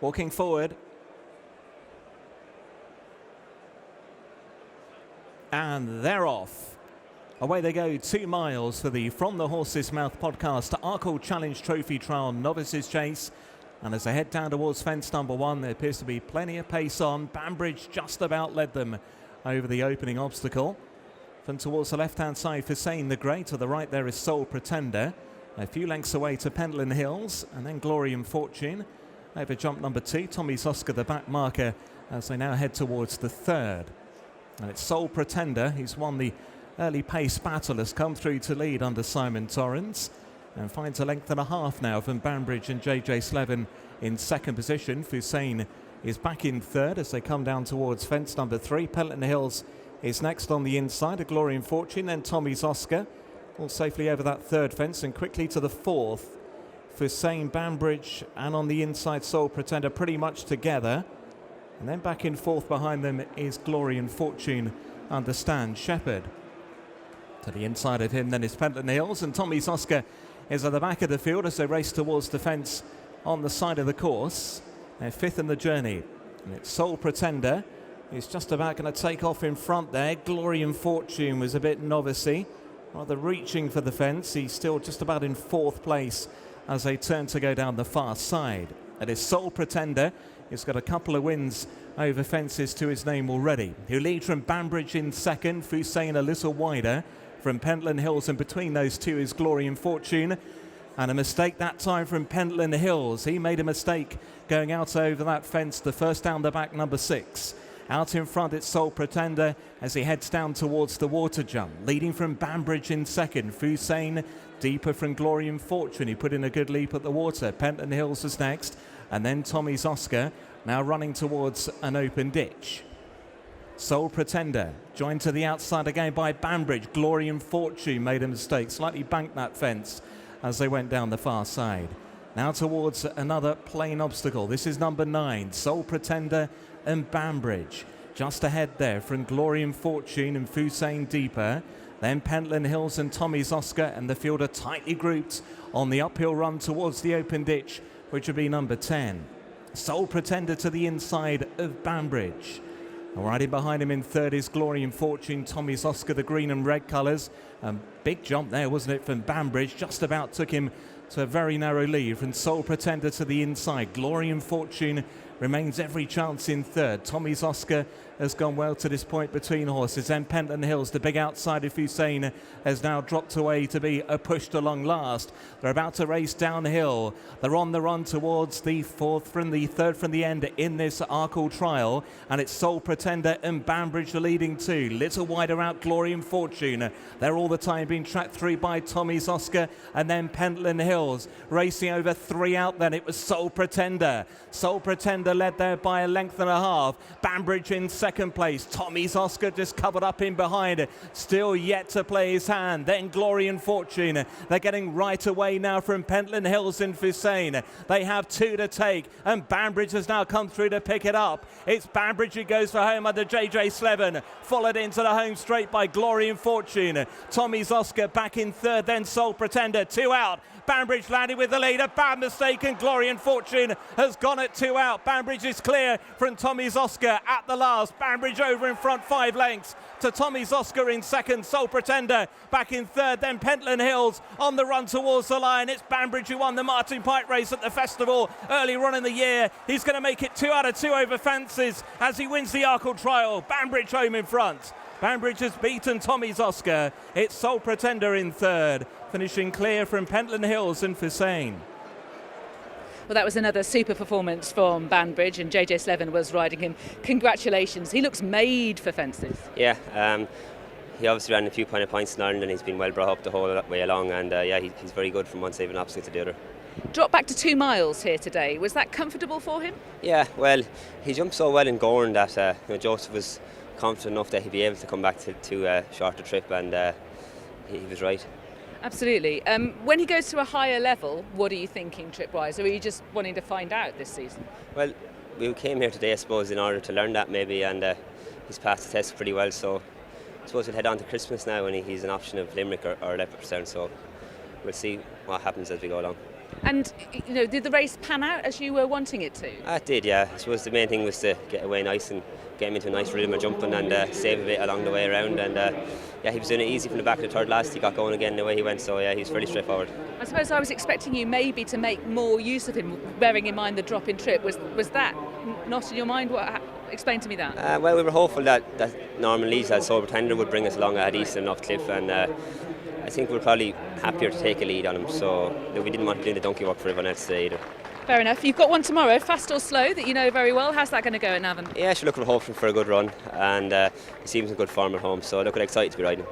walking forward. And they're off. Away they go, 2 miles for the From the Horse's Mouth podcast to Arkle Challenge Trophy Trial Novices Chase. And as they head down towards fence number 1, there appears to be plenty of pace on. BANBRIDGE just about led them over the opening obstacle. From towards the left-hand side for Sane the Grey. To the right there is Soul Pretender. A few lengths away to Pentland Hills. And then Glory and Fortune. Over jump number 2, Tommy's Oscar, the back marker, as they now head towards the 3rd. And it's Soul Pretender who's won the early pace battle, has come through to lead under Simon Torrens and finds a length and a half now from BANBRIDGE and JJ Slevin in 2nd position. Fusain is back in 3rd as they come down towards fence number 3. Pentland Hills is next on the inside, a Glory and Fortune, then Tommy's Oscar, all safely over that 3rd fence and quickly to the 4th. Fusain, BANBRIDGE and on the inside Soul Pretender pretty much together. And then back in 4th behind them is Glory and Fortune under Stan Shepherd. To the inside of him then is Pentland Hills, and Tommy's Oscar is at the back of the field as they race towards the fence on the side of the course. They're 5th in the journey. And it's Soul Pretender who's just about going to take off in front there. Glory and Fortune was a bit novice-y, rather reaching for the fence. He's still just about in 4th place as they turn to go down the far side. It is Soul Pretender. He's got a couple of wins over fences to his name already. Who lead from BANBRIDGE in 2nd, Fusain a little wider from Pentland Hills, and between those two is Glory and Fortune. And a mistake that time from Pentland Hills. He made a mistake going out over that fence, the first down the back, number 6. Out in front it's Soul Pretender as he heads down towards the water jump. Leading from BANBRIDGE in 2nd, Fusain deeper from Glory and Fortune. He put in a good leap at the water. Pentland Hills is next. And then Tommy's Oscar now running towards an open ditch. Soul Pretender joined to the outside again by BANBRIDGE. Glory and Fortune made a mistake, slightly banked that fence as they went down the far side. Now towards another plain obstacle. This is number 9, Soul Pretender and BANBRIDGE. Just ahead there from Glory and Fortune and Fusain deeper. Then Pentland Hills and Tommy's Oscar, and the field are tightly grouped on the uphill run towards the open ditch, which would be number 10. Soul Pretender to the inside of BANBRIDGE. Right in behind him in 3rd is Glory and Fortune, Tommy's Oscar, the green and red colours. Big jump there, wasn't it, from BANBRIDGE? Just about took him to a very narrow lead. From Soul Pretender to the inside, Glory and Fortune remains every chance in 3rd. Tommy's Oscar has gone well to this point between horses. Then Pentland Hills, the big outsider Fusain, has now dropped away to be pushed along last. They're about to race downhill. They're on the run towards the 4th from the 3rd from the end in this Arkle Trial. And it's Soul Pretender and BANBRIDGE the leading 2. Little wider out Glory and Fortune. They're all the time being tracked through by Tommy's Oscar and then Pentland Hills. Racing over 3 out then, it was Soul Pretender. Soul Pretender led there by a length and a half. BANBRIDGE in 2nd place. Tommy's Oscar just covered up in behind. Still yet to play his hand. Then Glory and Fortune. They're getting right away now from Pentland Hills and Fusain. They have 2 to take, and BANBRIDGE has now come through to pick it up. It's BANBRIDGE who goes for home under JJ Slevin. Followed into the home straight by Glory and Fortune. Tommy's Oscar back in 3rd, then Soul Pretender. 2 out. BANBRIDGE landed with the lead. A bad mistake, and Glory and Fortune has gone at 2 out. BANBRIDGE is clear from Tommy's Oscar at the last. BANBRIDGE over in front, 5 lengths to Tommy's Oscar in 2nd. Soul Pretender back in 3rd, then Pentland Hills on the run towards the line. It's BANBRIDGE who won the Martin Pike race at the festival earlier on in the year. He's going to make it 2 out of 2 over fences as he wins the Arkle Trial. BANBRIDGE home in front. BANBRIDGE has beaten Tommy's Oscar. It's Soul Pretender in 3rd, finishing clear from Pentland Hills and Fusain. Well, that was another super performance from BANBRIDGE, and JJ Slevin was riding him. Congratulations. He looks made for fences. Yeah, he obviously ran a few points in Ireland, and he's been well brought up the whole way along, and he's very good from one side of an obstacle to the other. Dropped back to 2 miles here today. Was that comfortable for him? Yeah, well, he jumped so well in Gorn that Joseph was confident enough that he'd be able to come back to a shorter trip, and he was right. Absolutely. When he goes to a higher level, what are you thinking trip-wise, or are you just wanting to find out this season? Well, we came here today, I suppose, in order to learn that maybe, and he's passed the test pretty well, so I suppose we'll head on to Christmas now, and he's an option of Limerick or Leopardstown, so we'll see what happens as we go along. And did the race pan out as you were wanting it to? It did, yeah. I suppose the main thing was to get away nice and get him into a nice rhythm of jumping and save a bit along the way around. And he was doing it easy from the back of the third last. He got going again the way he went, so yeah, he was fairly straightforward. I suppose I was expecting you maybe to make more use of him, bearing in mind the drop in trip. Was that not in your mind? Explain to me that. Well, we were hopeful that Norman Lees as sole pretender would bring us along at East and off cliff, and I think we're probably happier to take a lead on him, so we didn't want to do the donkey work for everyone else today either. Fair enough. You've got one tomorrow, fast or slow, that you know very well. How's that going to go at Navan? Yeah, we're hoping for a good run, and he seems in good form at home, so excited to be riding.